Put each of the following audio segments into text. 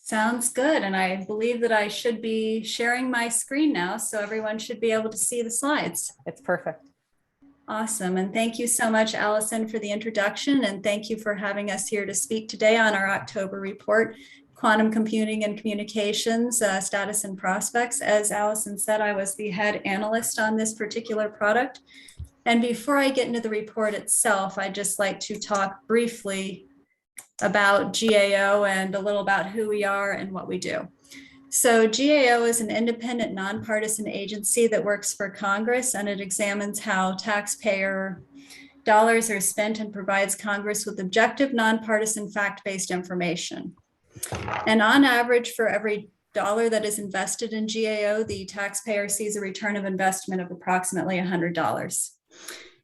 Sounds good. And I believe that I should be sharing my screen now, so everyone should be able to see the slides. It's perfect. Awesome. And thank you so much, Allison, for the introduction. And thank you for having us here to speak today on our October report, Quantum Computing and Communications, Status and Prospects. As Allison said, I was the head analyst on this particular product. And before I get into the report itself, I'd just like to talk briefly about GAO and a little about who we are and what we do. So GAO is an independent, nonpartisan agency that works for Congress, and it examines how taxpayer dollars are spent and provides Congress with objective, nonpartisan, fact-based information. And on average, for every dollar that is invested in GAO, the taxpayer sees a return of investment of approximately $100.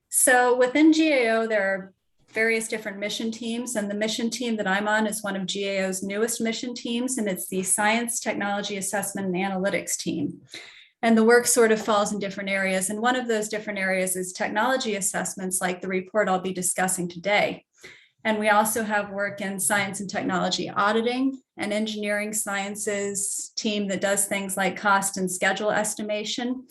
So within GAO, there are various different mission teams, and the mission team that I'm on is one of GAO's newest mission teams, and it's the Science, Technology, Assessment, and Analytics team. And the work sort of falls in different areas, and one of those different areas is technology assessments, like the report I'll be discussing today. And we also have work in science and technology auditing, and engineering sciences team that does things like cost and schedule estimation.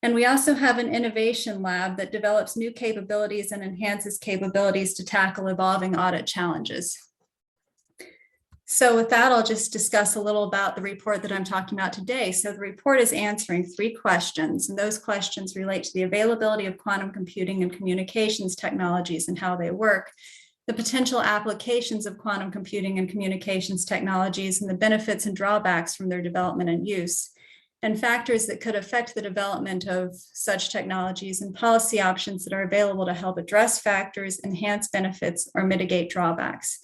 And we also have an innovation lab that develops new capabilities and enhances capabilities to tackle evolving audit challenges. So with that, I'll just discuss a little about the report that I'm talking about today. So the report is answering 3 questions, and those questions relate to the availability of quantum computing and communications technologies and how they work, the potential applications of quantum computing and communications technologies, and the benefits and drawbacks from their development and use, and factors that could affect the development of such technologies, and policy options that are available to help address factors, enhance benefits, or mitigate drawbacks.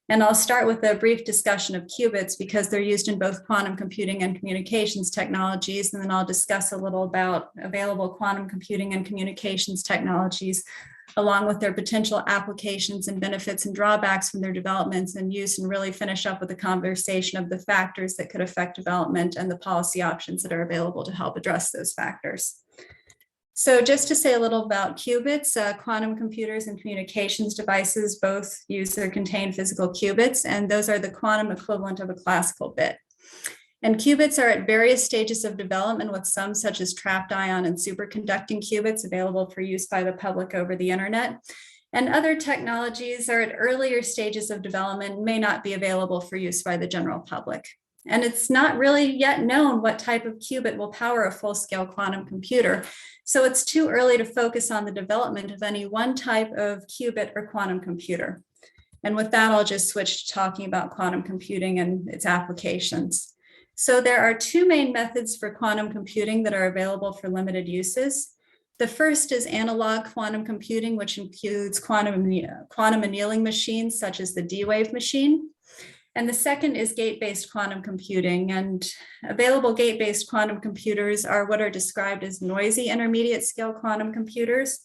And I'll start with a brief discussion of qubits because they're used in both quantum computing and communications technologies. And then I'll discuss a little about available quantum computing and communications technologies, along with their potential applications and benefits and drawbacks from their developments and use, and really finish up with a conversation of the factors that could affect development and the policy options that are available to help address those factors. So just to say a little about qubits, quantum computers and communications devices both use or contain physical qubits, and those are the quantum equivalent of a classical bit. And qubits are at various stages of development, with some such as trapped ion and superconducting qubits available for use by the public over the internet. And other technologies are at earlier stages of development and may not be available for use by the general public. And it's not really yet known what type of qubit will power a full-scale quantum computer. So it's too early to focus on the development of any one type of qubit or quantum computer. And with that, I'll just switch to talking about quantum computing and its applications. So there are 2 main methods for quantum computing that are available for limited uses. The first is analog quantum computing, which includes quantum annealing machines such as the D-Wave machine. And the second is gate-based quantum computing. And available gate-based quantum computers are what are described as noisy intermediate scale quantum computers.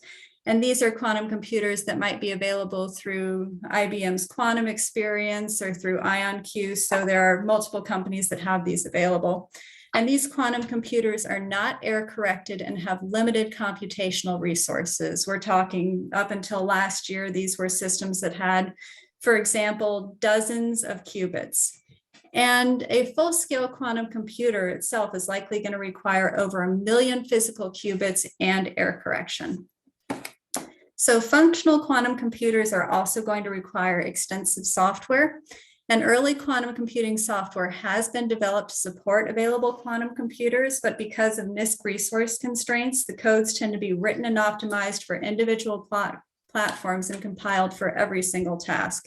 And these are quantum computers that might be available through IBM's Quantum Experience or through IonQ. So there are multiple companies that have these available. And these quantum computers are not error corrected and have limited computational resources. We're talking up until last year, these were systems that had, for example, dozens of qubits. And a full-scale quantum computer itself is likely going to require over 1 million physical qubits and error correction. So functional quantum computers are also going to require extensive software, and early quantum computing software has been developed to support available quantum computers, but because of NISQ resource constraints, the codes tend to be written and optimized for individual platforms and compiled for every single task.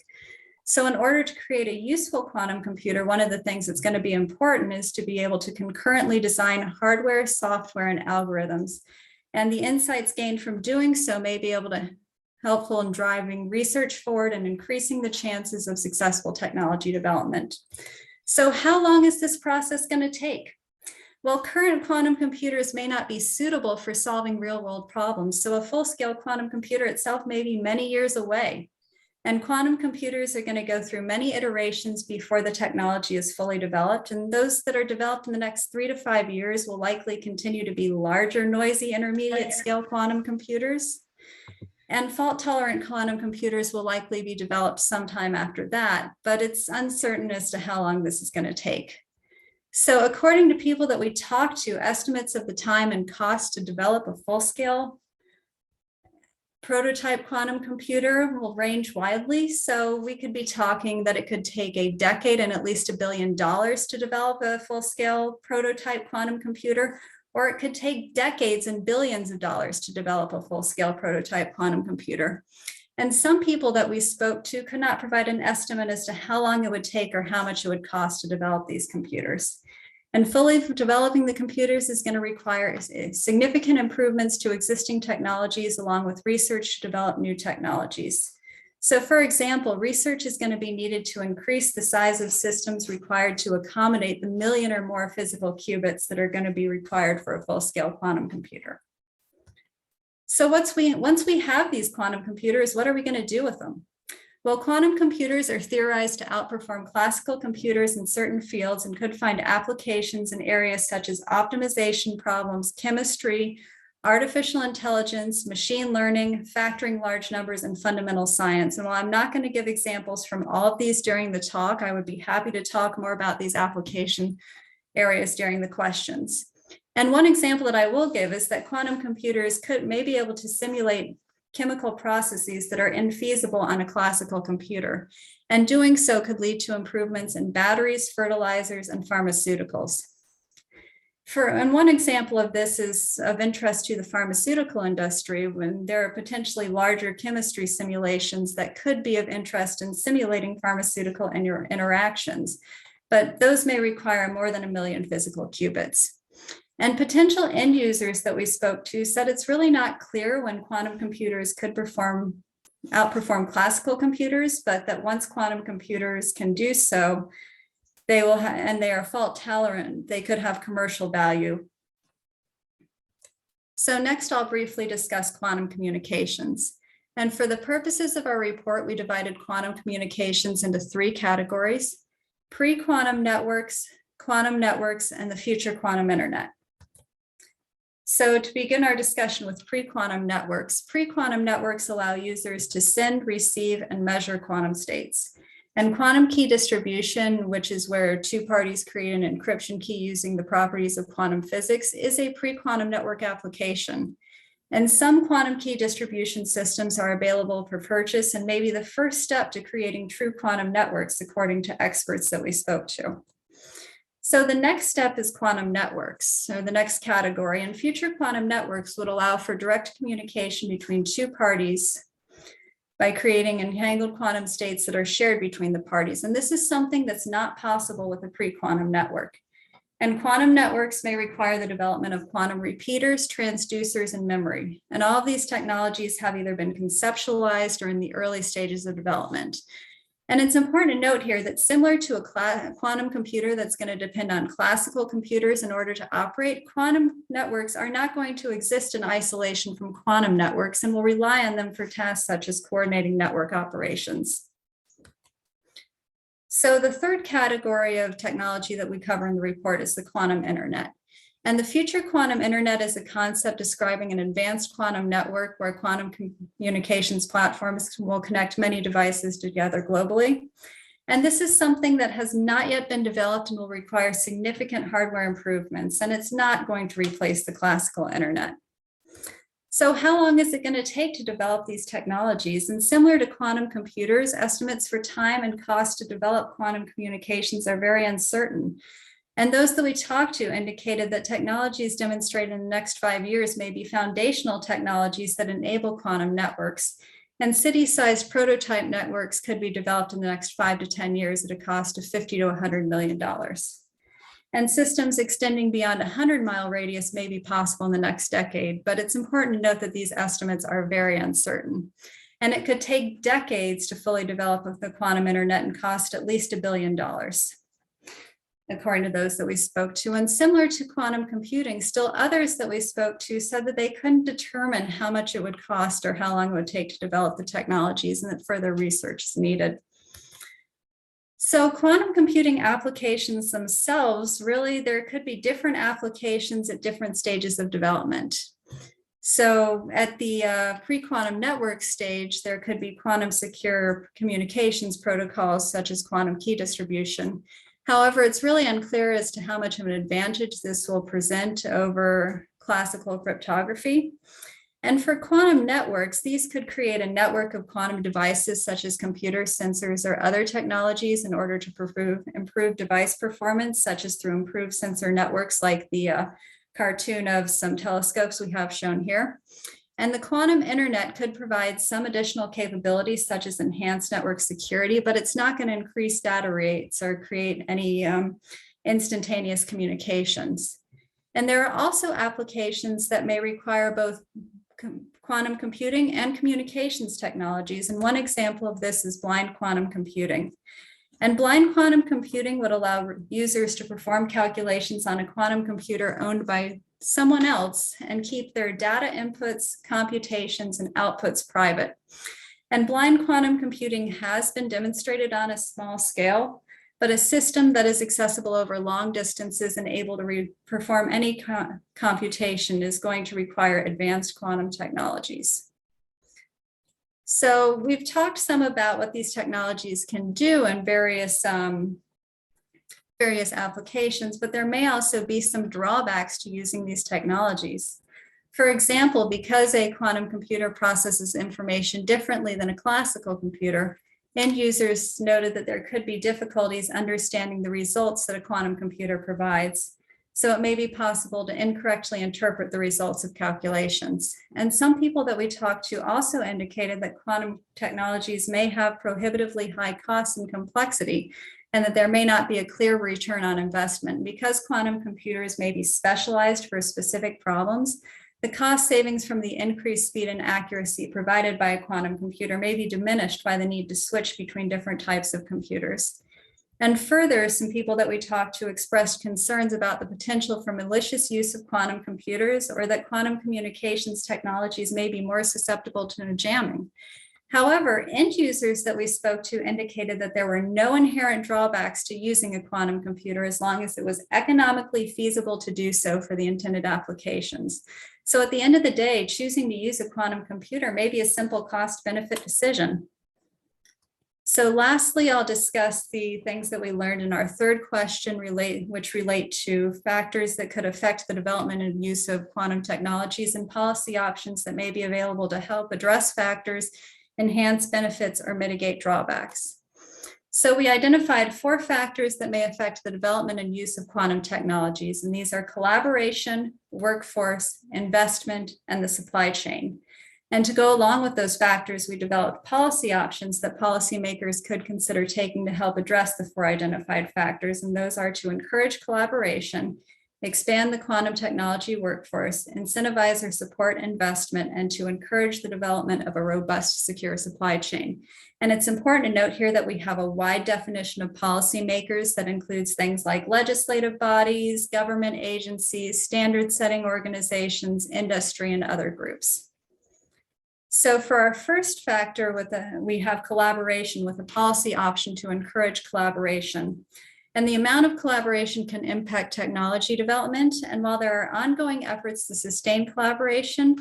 So in order to create a useful quantum computer, one of the things that's going to be important is to be able to concurrently design hardware, software, and algorithms. And the insights gained from doing so may be able to helpful in driving research forward and increasing the chances of successful technology development. So how long is this process going to take? Well, current quantum computers may not be suitable for solving real-world problems, so a full-scale quantum computer itself may be many years away. And quantum computers are going to go through many iterations before the technology is fully developed. And those that are developed in the next 3 to 5 years will likely continue to be larger, noisy, intermediate scale quantum computers. And fault-tolerant quantum computers will likely be developed sometime after that, but it's uncertain as to how long this is going to take. So according to people that we talked to, estimates of the time and cost to develop a full-scale prototype quantum computer will range widely. So we could be talking that it could take a decade and at least $1 billion to develop a full-scale prototype quantum computer, or it could take decades and billions of dollars to develop a full-scale prototype quantum computer. And some people that we spoke to could not provide an estimate as to how long it would take or how much it would cost to develop these computers. And fully developing the computers is going to require significant improvements to existing technologies, along with research to develop new technologies. So for example, research is going to be needed to increase the size of systems required to accommodate the million or more physical qubits that are going to be required for a full-scale quantum computer. So once we have these quantum computers, what are we going to do with them? Well, quantum computers are theorized to outperform classical computers in certain fields and could find applications in areas such as optimization problems, chemistry, artificial intelligence, machine learning, factoring large numbers, and fundamental science. And while I'm not going to give examples from all of these during the talk, I would be happy to talk more about these application areas during the questions. And one example that I will give is that quantum computers may be able to simulate chemical processes that are infeasible on a classical computer. And doing so could lead to improvements in batteries, fertilizers, and pharmaceuticals. And one example of this is of interest to the pharmaceutical industry, when there are potentially larger chemistry simulations that could be of interest in simulating pharmaceutical interactions, but those may require more than 1 million physical qubits. And potential end users that we spoke to said it's really not clear when quantum computers could outperform classical computers, but that once quantum computers can do so, they will and they are fault tolerant, they could have commercial value. So next, I'll briefly discuss quantum communications. And for the purposes of our report, we divided quantum communications into 3 categories: pre-quantum networks, and the future quantum internet. So to begin our discussion with pre-quantum networks allow users to send, receive, and measure quantum states. And quantum key distribution, which is where 2 parties create an encryption key using the properties of quantum physics, is a pre-quantum network application. And some quantum key distribution systems are available for purchase and may be the first step to creating true quantum networks, according to experts that we spoke to. So the next step is quantum networks, or the next category, and future quantum networks would allow for direct communication between 2 parties by creating entangled quantum states that are shared between the parties. And this is something that's not possible with a pre-quantum network. And quantum networks may require the development of quantum repeaters, transducers, and memory. And all of these technologies have either been conceptualized or in the early stages of development. And it's important to note here that similar to a quantum computer that's going to depend on classical computers in order to operate, quantum networks are not going to exist in isolation from quantum networks and will rely on them for tasks such as coordinating network operations. So the third category of technology that we cover in the report is the quantum internet. And the future quantum internet is a concept describing an advanced quantum network where quantum communications platforms will connect many devices together globally. And this is something that has not yet been developed and will require significant hardware improvements, and it's not going to replace the classical internet. So how long is it going to take to develop these technologies? And similar to quantum computers, estimates for time and cost to develop quantum communications are very uncertain. And those that we talked to indicated that technologies demonstrated in the next 5 years may be foundational technologies that enable quantum networks. And city-sized prototype networks could be developed in the next 5 to 10 years at a cost of $50 to $100 million. And systems extending beyond a 100-mile radius may be possible in the next decade, but it's important to note that these estimates are very uncertain. And it could take decades to fully develop the quantum internet and cost at least $1 billion. According to those that we spoke to. And similar to quantum computing, still others that we spoke to said that they couldn't determine how much it would cost or how long it would take to develop the technologies, and that further research is needed. So quantum computing applications themselves, really, there could be different applications at different stages of development. So at the pre-quantum network stage, there could be quantum secure communications protocols such as quantum key distribution. However, it's really unclear as to how much of an advantage this will present over classical cryptography. And for quantum networks, these could create a network of quantum devices such as computers, sensors, or other technologies in order to improve device performance, such as through improved sensor networks like the cartoon of some telescopes we have shown here. And the quantum internet could provide some additional capabilities such as enhanced network security, but it's not going to increase data rates or create any instantaneous communications. And there are also applications that may require both quantum computing and communications technologies. And one example of this is blind quantum computing. And blind quantum computing would allow users to perform calculations on a quantum computer owned by someone else and keep their data inputs, computations, and outputs private. And blind quantum computing has been demonstrated on a small scale, but a system that is accessible over long distances and able to perform any computation is going to require advanced quantum technologies. So we've talked some about what these technologies can do in various applications, but there may also be some drawbacks to using these technologies. For example, because a quantum computer processes information differently than a classical computer, end users noted that there could be difficulties understanding the results that a quantum computer provides. So it may be possible to incorrectly interpret the results of calculations. And some people that we talked to also indicated that quantum technologies may have prohibitively high costs and complexity, and that there may not be a clear return on investment. Because quantum computers may be specialized for specific problems, the cost savings from the increased speed and accuracy provided by a quantum computer may be diminished by the need to switch between different types of computers. And further, some people that we talked to expressed concerns about the potential for malicious use of quantum computers, or that quantum communications technologies may be more susceptible to jamming. However, end users that we spoke to indicated that there were no inherent drawbacks to using a quantum computer as long as it was economically feasible to do so for the intended applications. So at the end of the day, choosing to use a quantum computer may be a simple cost-benefit decision. So lastly, I'll discuss the things that we learned in our third question, which relate to factors that could affect the development and use of quantum technologies and policy options that may be available to help address factors, enhance benefits, or mitigate drawbacks. So we identified 4 factors that may affect the development and use of quantum technologies, and these are collaboration, workforce, investment, and the supply chain. And to go along with those factors, we developed policy options that policymakers could consider taking to help address the 4 identified factors, and those are to encourage collaboration, expand the quantum technology workforce, incentivize or support investment, and to encourage the development of a robust, secure supply chain. And it's important to note here that we have a wide definition of policymakers that includes things like legislative bodies, government agencies, standard-setting organizations, industry, and other groups. So for our first factor, we have collaboration with a policy option to encourage collaboration. And the amount of collaboration can impact technology development. And while there are ongoing efforts to sustain collaboration,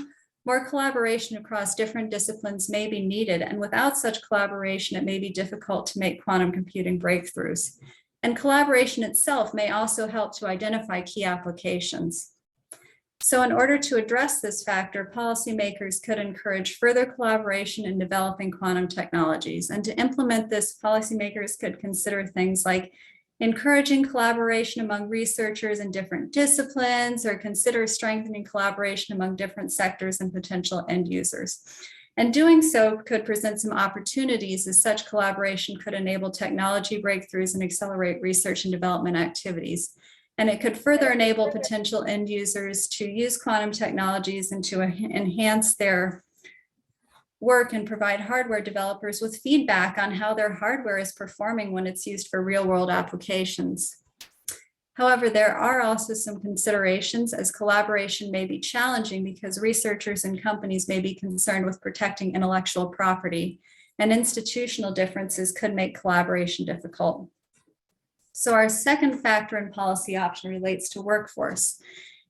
more collaboration across different disciplines may be needed. And without such collaboration, it may be difficult to make quantum computing breakthroughs. And collaboration itself may also help to identify key applications. So in order to address this factor, policymakers could encourage further collaboration in developing quantum technologies. And to implement this, policymakers could consider things like encouraging collaboration among researchers in different disciplines, or consider strengthening collaboration among different sectors and potential end users. And doing so could present some opportunities, as such collaboration could enable technology breakthroughs and accelerate research and development activities. And it could further enable potential end users to use quantum technologies and to enhance their work and provide hardware developers with feedback on how their hardware is performing when it's used for real-world applications. However, there are also some considerations, as collaboration may be challenging because researchers and companies may be concerned with protecting intellectual property, and institutional differences could make collaboration difficult. So our second factor in policy option relates to workforce.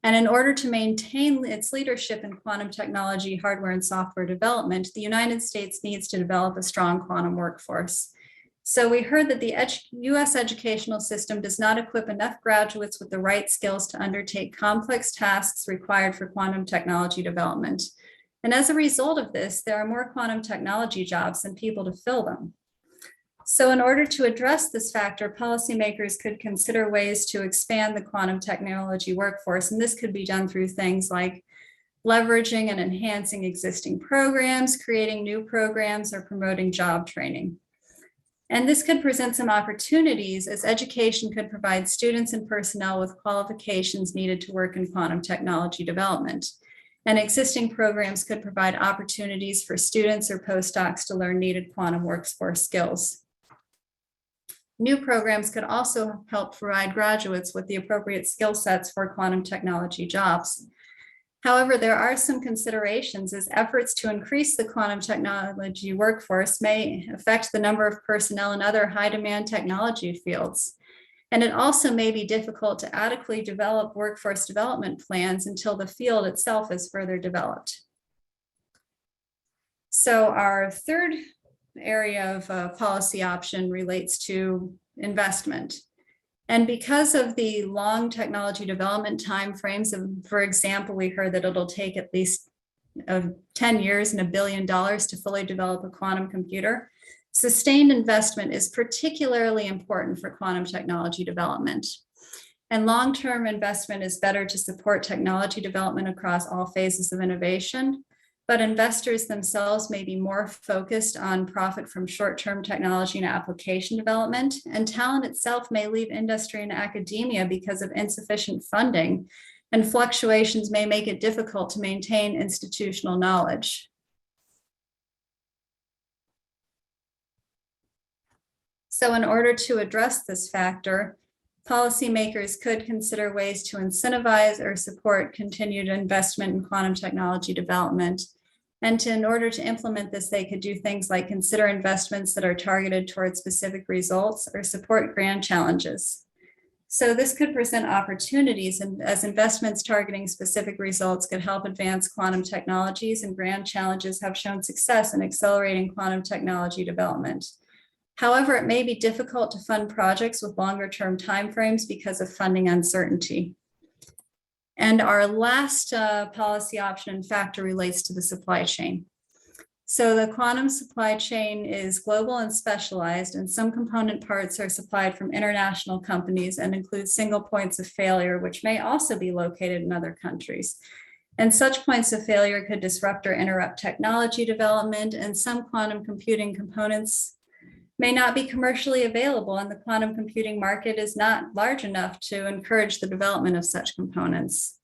And in order to maintain its leadership in quantum technology, hardware, and software development, the United States needs to develop a strong quantum workforce. So we heard that the US educational system does not equip enough graduates with the right skills to undertake complex tasks required for quantum technology development. And as a result of this, there are more quantum technology jobs than people to fill them. So in order to address this factor, policymakers could consider ways to expand the quantum technology workforce. And this could be done through things like leveraging and enhancing existing programs, creating new programs, or promoting job training. And this could present some opportunities, as education could provide students and personnel with qualifications needed to work in quantum technology development. And existing programs could provide opportunities for students or postdocs to learn needed quantum workforce skills. New programs could also help provide graduates with the appropriate skill sets for quantum technology jobs. However, there are some considerations, as efforts to increase the quantum technology workforce may affect the number of personnel in other high-demand technology fields. And it also may be difficult to adequately develop workforce development plans until the field itself is further developed. So our third area of policy option relates to investment. And because of the long technology development timeframes, for example, we heard that it'll take at least 10 years and $1 billion to fully develop a quantum computer, sustained investment is particularly important for quantum technology development. And long-term investment is better to support technology development across all phases of innovation, but investors themselves may be more focused on profit from short-term technology and application development, and talent itself may leave industry and academia because of insufficient funding, and fluctuations may make it difficult to maintain institutional knowledge. So in order to address this factor, policymakers could consider ways to incentivize or support continued investment in quantum technology development. And in order to implement this, they could do things like consider investments that are targeted towards specific results or support grand challenges. So this could present opportunities, and as investments targeting specific results could help advance quantum technologies, and grand challenges have shown success in accelerating quantum technology development. However, it may be difficult to fund projects with longer-term timeframes because of funding uncertainty. And our last policy option and factor relates to the supply chain. So the quantum supply chain is global and specialized, and some component parts are supplied from international companies and include single points of failure, which may also be located in other countries. And such points of failure could disrupt or interrupt technology development, and some quantum computing components may not be commercially available, and the quantum computing market is not large enough to encourage the development of such components.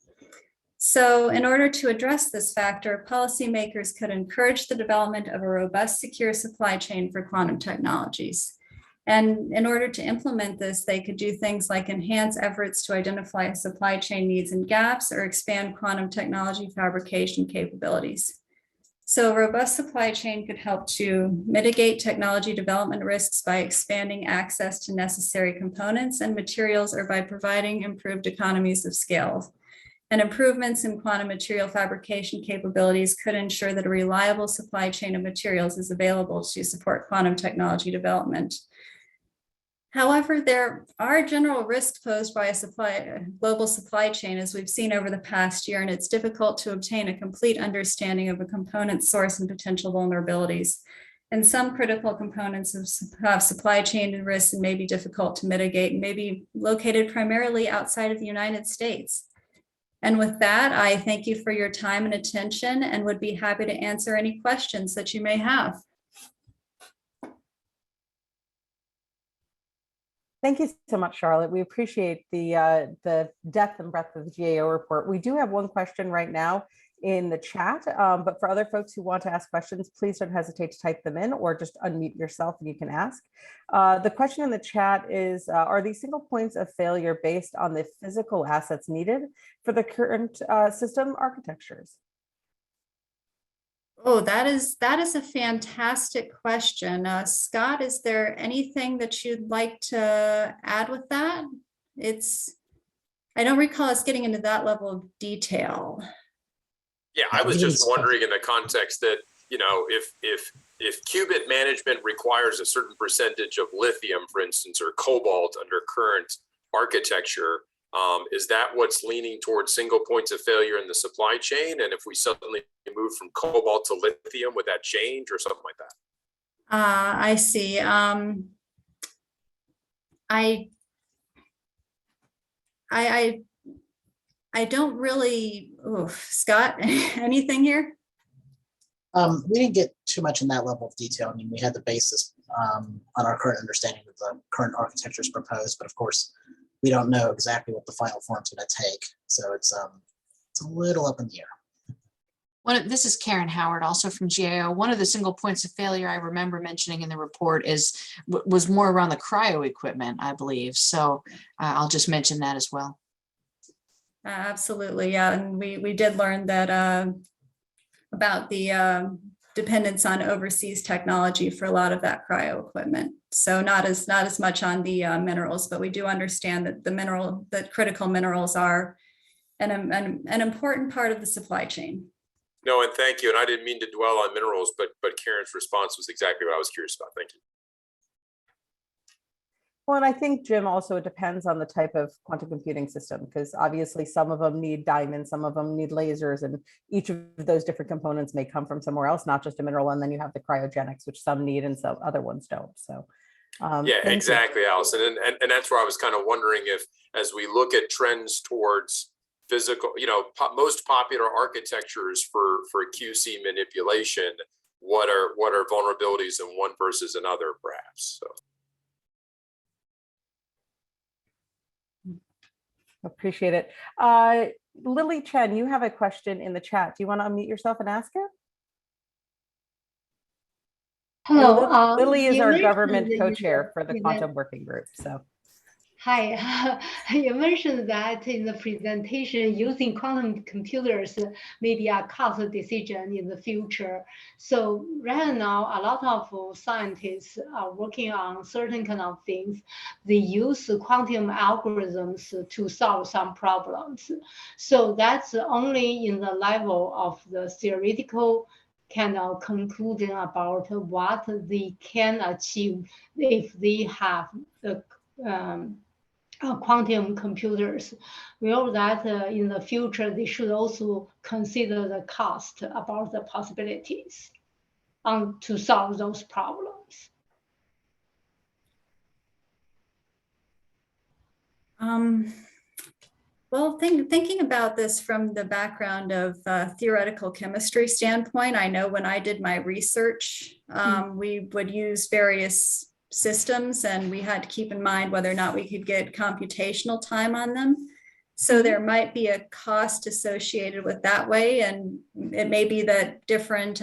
So in order to address this factor, policymakers could encourage the development of a robust, secure supply chain for quantum technologies. And in order to implement this, they could do things like enhance efforts to identify supply chain needs and gaps, or expand quantum technology fabrication capabilities. So a robust supply chain could help to mitigate technology development risks by expanding access to necessary components and materials, or by providing improved economies of scale. And improvements in quantum material fabrication capabilities could ensure that a reliable supply chain of materials is available to support quantum technology development. However, there are general risks posed by a global supply chain, as we've seen over the past year, and it's difficult to obtain a complete understanding of a component's source and potential vulnerabilities. And some critical components have supply chain risks and may be difficult to mitigate, and may be located primarily outside of the United States. And with that, I thank you for your time and attention, and would be happy to answer any questions that you may have. Thank you so much, Charlotte. We appreciate the depth and breadth of the GAO report. We do have one question right now in the chat, but for other folks who want to ask questions, please don't hesitate to type them in, or just unmute yourself and you can ask. The question in the chat is, are these single points of failure based on the physical assets needed for the current system architectures? Oh, that is a fantastic question. Scott, is there anything that you'd like to add with that? I don't recall us getting into that level of detail. Yeah, I was just wondering in the context that, you know, if qubit management requires a certain percentage of lithium, for instance, or cobalt under current architecture, is that what's leaning towards single points of failure in the supply chain? And if we suddenly move from cobalt to lithium, would that change or something like that? I see. I don't really, Scott, anything here? We didn't get too much in that level of detail. I mean, we had the basis on our current understanding of the current architectures proposed, but of course, we don't know exactly what the final form's going to take. So it's a little up in the air. This is Karen Howard, also from GAO. One of the single points of failure I remember mentioning in the report was more around the cryo equipment, I believe. So I'll just mention that as well. Absolutely, yeah, and we did learn that about the dependence on overseas technology for a lot of that cryo equipment. So not as much on the minerals, but we do understand that the critical minerals are an important part of the supply chain. No, and thank you. And I didn't mean to dwell on minerals, but Karen's response was exactly what I was curious about. Thank you. Well, and I think, Jim, also it depends on the type of quantum computing system, because obviously some of them need diamonds, some of them need lasers, and each of those different components may come from somewhere else, not just a mineral. And then you have the cryogenics, which some need and some other ones don't. So yeah, exactly, Allison. And that's where I was kind of wondering if, as we look at trends towards physical, you know, most popular architectures for QC manipulation, what are vulnerabilities in one versus another, perhaps? So. Appreciate it. Lily Chen, you have a question in the chat. Do you want to unmute yourself and ask it? Hello. Lily is our government co-chair for the Quantum Working Group. So. Hi, you mentioned that in the presentation using quantum computers may be a cost decision in the future. So right now, a lot of scientists are working on certain kind of things. They use quantum algorithms to solve some problems. So that's only in the level of the theoretical kind of conclusion about what they can achieve if they have the quantum computers. We know that in the future, they should also consider the cost about the possibilities to solve those problems. Well, thinking about this from the background of theoretical chemistry standpoint, I know when I did my research, we would use various systems, and we had to keep in mind whether or not we could get computational time on them. So there might be a cost associated with that way, and it may be that different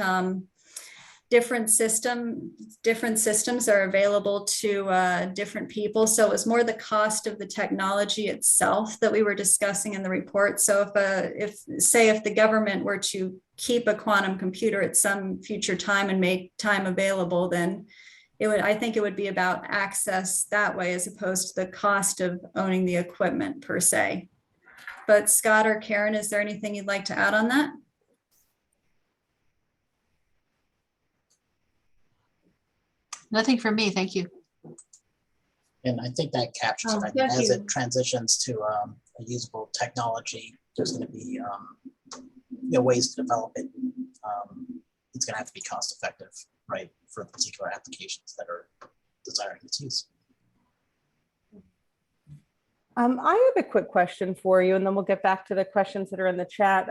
systems are available to different people. So it was more the cost of the technology itself that we were discussing in the report. So if the government were to keep a quantum computer at some future time and make time available, then I think it would be about access that way, as opposed to the cost of owning the equipment per se. But Scott or Karen, is there anything you'd like to add on that? Nothing from me, thank you. And I think that captures it. I mean, as it transitions to a usable technology, there's going to be ways to develop it. It's going to have to be cost effective, right, for particular applications that are desiring its use. I have a quick question for you, and then we'll get back to the questions that are in the chat.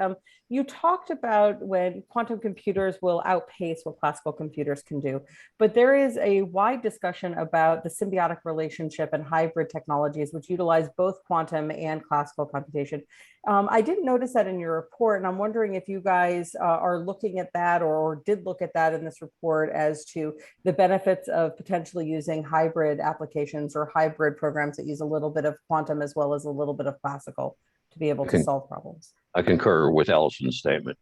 You talked about when quantum computers will outpace what classical computers can do, but there is a wide discussion about the symbiotic relationship and hybrid technologies, which utilize both quantum and classical computation. I didn't notice that in your report, and I'm wondering if you guys are looking at that or did look at that in this report as to the benefits of potentially using hybrid applications or hybrid programs that use a little bit of quantum as well as a little bit of classical to be able to solve problems. I concur with Allison's statement.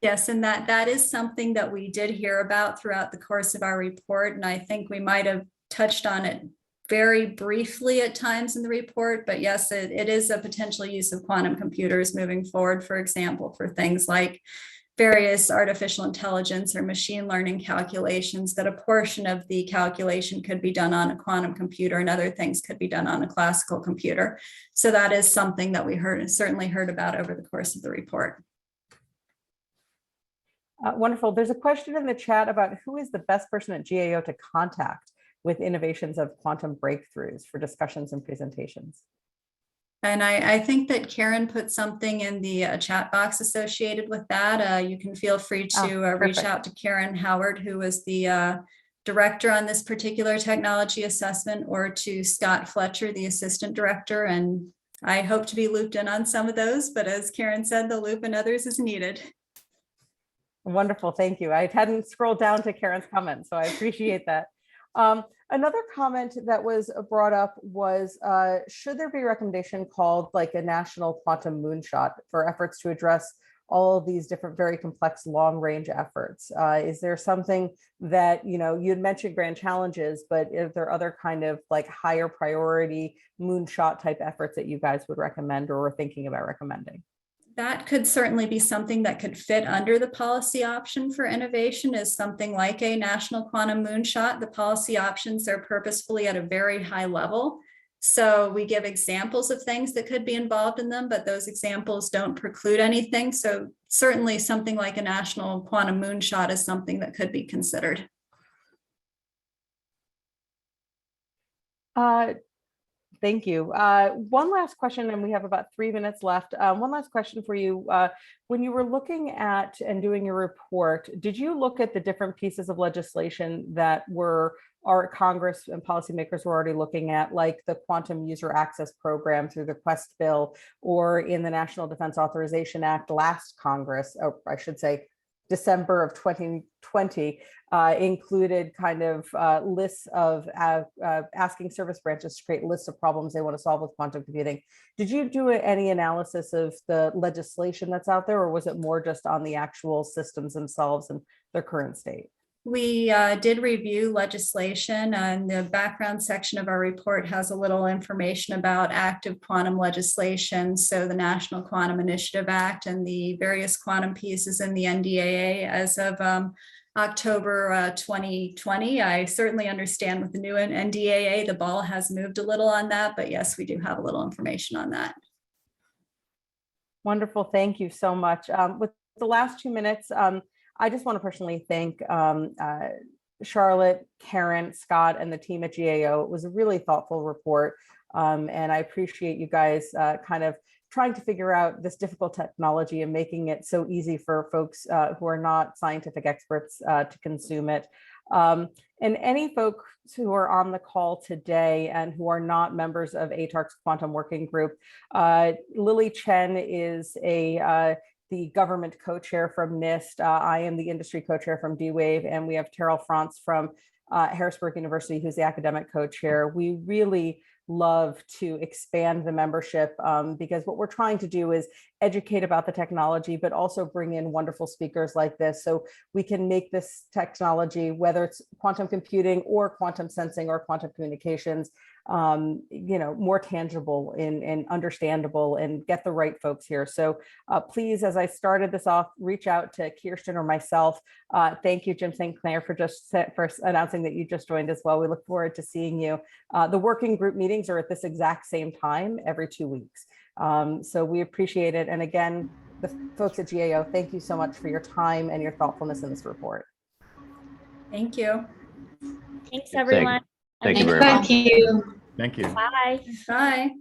Yes, and that is something that we did hear about throughout the course of our report, and I think we might have touched on it very briefly at times in the report, but yes, it is a potential use of quantum computers moving forward, for example, for things like various artificial intelligence or machine learning calculations, that a portion of the calculation could be done on a quantum computer and other things could be done on a classical computer. So that is something that we certainly heard about over the course of the report. Wonderful. There's a question in the chat about who is the best person at GAO to contact with innovations of quantum breakthroughs for discussions and presentations. And I think that Karen put something in the chat box associated with that. You can feel free to reach out to Karen Howard, who was the director on this particular technology assessment, or to Scott Fletcher, the assistant director. And I hope to be looped in on some of those, but as Karen said, the loop in others is needed. Wonderful, thank you. I hadn't scrolled down to Karen's comment, so I appreciate that. Another comment that was brought up was, should there be a recommendation called like a national quantum moonshot for efforts to address all of these different very complex long range efforts? Is there something that, you know, you'd mentioned grand challenges, but is there other kind of like higher priority moonshot type efforts that you guys would recommend or are thinking about recommending? That could certainly be something that could fit under the policy option for innovation, is something like a national quantum moonshot. The policy options are purposefully at a very high level. So we give examples of things that could be involved in them, but those examples don't preclude anything. So certainly something like a national quantum moonshot is something that could be considered. Thank you. One last question, and we have about 3 minutes left. One last question for you. When you were looking at and doing your report, did you look at the different pieces of legislation that our Congress and policymakers were already looking at, like the Quantum User Access Program through the Quest bill, or in the National Defense Authorization Act last Congress, or I should say December of 2020, included kind of lists of asking service branches to create lists of problems they want to solve with quantum computing. Did you do any analysis of the legislation that's out there, or was it more just on the actual systems themselves and their current state? We did review legislation, and the background section of our report has a little information about active quantum legislation. So the National Quantum Initiative Act and the various quantum pieces in the NDAA as of October 2020. I certainly understand with the new NDAA, the ball has moved a little on that, but yes, we do have a little information on that. Wonderful, thank you so much. With the last 2 minutes, I just want to personally thank Charlotte, Karen, Scott, and the team at GAO. It was a really thoughtful report, and I appreciate you guys kind of trying to figure out this difficult technology and making it so easy for folks who are not scientific experts to consume it. And any folks who are on the call today and who are not members of ATARC's Quantum Working Group, Lily Chen is the government co-chair from NIST. I am the industry co-chair from D-Wave, and we have Terrell France from Harrisburg University, who's the academic co-chair. We really love to expand the membership because what we're trying to do is educate about the technology, but also bring in wonderful speakers like this so we can make this technology, whether it's quantum computing or quantum sensing or quantum communications, more tangible and understandable, and get the right folks here. So please, as I started this off, reach out to Kirsten or myself. Thank you, Jim St. Clair, for announcing that you just joined as well. We look forward to seeing you. The working group meetings are at this exact same time every 2 weeks. So we appreciate it. And again, the folks at GAO, thank you so much for your time and your thoughtfulness in this report. Thank you. Thanks, everyone. Thank you very much. Thank you. Thank you. Bye. Bye.